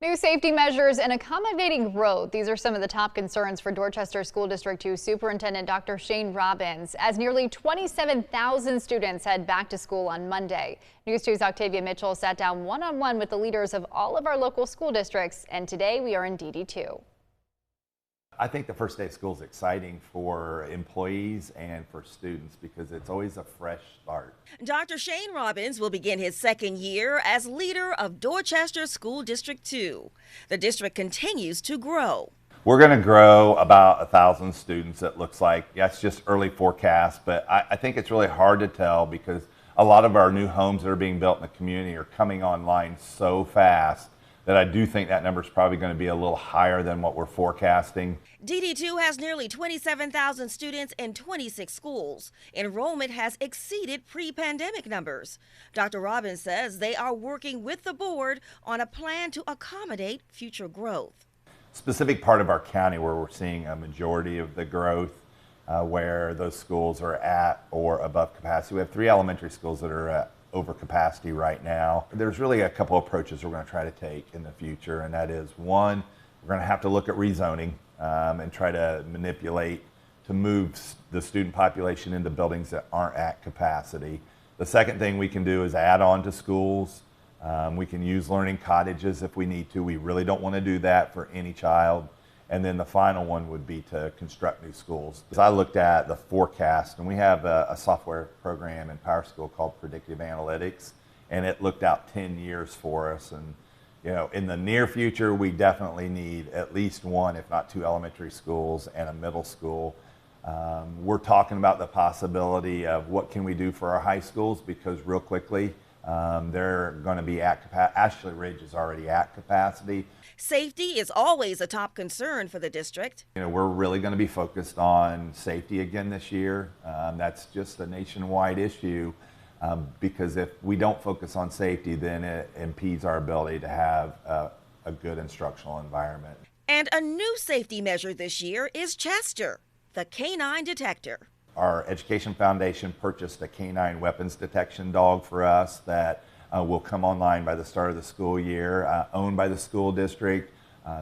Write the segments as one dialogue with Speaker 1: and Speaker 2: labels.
Speaker 1: New safety measures and accommodating growth. These are some of the top concerns for Dorchester School District 2 Superintendent Dr. Robbins as nearly 27,000 students head back to school on Monday. News 2's Octavia Mitchell sat down one-on-one with the leaders of all of our local school districts, and today we are in DD2.
Speaker 2: I think the first day of school is exciting for employees and for students because it's always a fresh start.
Speaker 3: Dr. Robbins will begin his second year as leader of Dorchester School District 2. The district continues to grow.
Speaker 2: We're going to grow about 1,000 students, it looks like. That's just early forecast, but I think it's really hard to tell because a lot of our new homes that are being built in the community are coming online so fast that I do think that number is probably going to be a little higher than what we're forecasting.
Speaker 3: DD2 has nearly 27,000 students in 26 schools. Enrollment has exceeded pre-pandemic numbers. Dr. Robbins says they are working with the board on a plan to accommodate future growth.
Speaker 2: Specific part of our county where we're seeing a majority of the growth, where those schools are at or above capacity. We have 3 elementary schools that are at over capacity right now. There's really a couple approaches we're going to try to take in the future, and that is, one, we're going to have to look at rezoning and try to manipulate to move the student population into buildings that aren't at capacity. The second thing we can do is add on to schools. We can use learning cottages if we need to. We really don't want to do that for any child. And then the final one would be to construct new schools. As I looked at the forecast, and we have a software program in Power School called Predictive Analytics, and it looked out 10 years for us. And you know, in the near future, we definitely need at least 1, if not 2 elementary schools and a middle school. We're talking about the possibility of what can we do for our high schools, because real quickly, they're going to be at capacity. Ashley Ridge is already at capacity.
Speaker 3: Safety is always a top concern for the district.
Speaker 2: You know, we're really going to be focused on safety again this year. That's just a nationwide issue because if we don't focus on safety, then it impedes our ability to have a good instructional environment.
Speaker 3: And a new safety measure this year is Chester, the canine detector.
Speaker 2: Our Education Foundation purchased a canine weapons detection dog for us that will come online by the start of the school year, owned by the school district,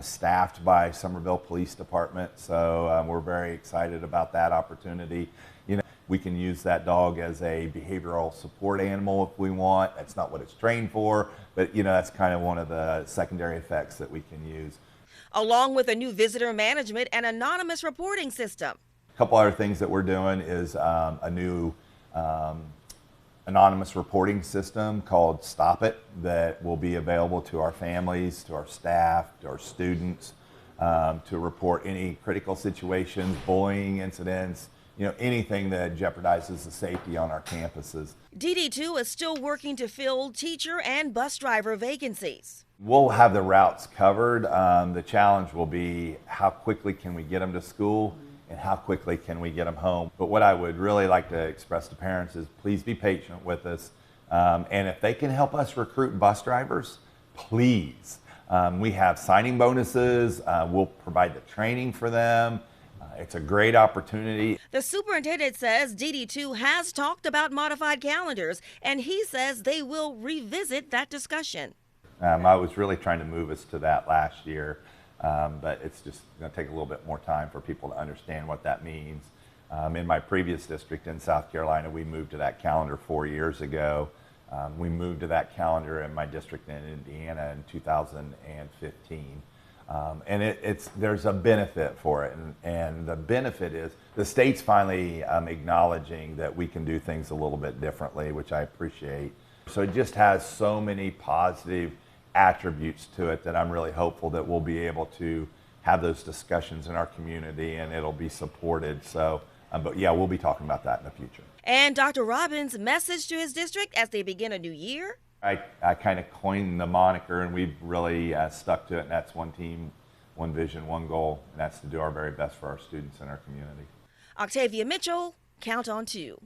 Speaker 2: staffed by Somerville Police Department. So we're very excited about that opportunity. You know, we can use that dog as a behavioral support animal if we want. That's not what it's trained for, but you know, that's kind of one of the secondary effects that we can use.
Speaker 3: Along with a new visitor management and anonymous reporting system.
Speaker 2: A couple other things that we're doing is a new anonymous reporting system called Stop It that will be available to our families, to our staff, to our students to report any critical situations, bullying incidents, you know, anything that jeopardizes the safety on our campuses.
Speaker 3: DD2 is still working to fill teacher and bus driver vacancies.
Speaker 2: We'll have the routes covered. The challenge will be how quickly can we get them to school and how quickly can we get them home. But what I would really like to express to parents is please be patient with us. And if they can help us recruit bus drivers, please. We have signing bonuses. We'll provide the training for them. It's a great opportunity.
Speaker 3: The superintendent says DD2 has talked about modified calendars, and he says they will revisit that discussion.
Speaker 2: I was really trying to move us to that last year. But it's just going to take a little bit more time for people to understand what that means. In my previous district in South Carolina, we moved to that calendar 4 years ago. We moved to that calendar in my district in Indiana in 2015. And there's a benefit for it. And the benefit is the state's finally acknowledging that we can do things a little bit differently, which I appreciate. So it just has so many positive attributes to it that I'm really hopeful that we'll be able to have those discussions in our community and it'll be supported. So, but yeah, we'll be talking about that in the future.
Speaker 3: And Dr. Robbins' message to his district as they begin a new year?
Speaker 2: I kind of coined the moniker and we've really stuck to it, and that's one team, one vision, one goal, and that's to do our very best for our students and our community.
Speaker 3: Octavia Mitchell, Count on 2.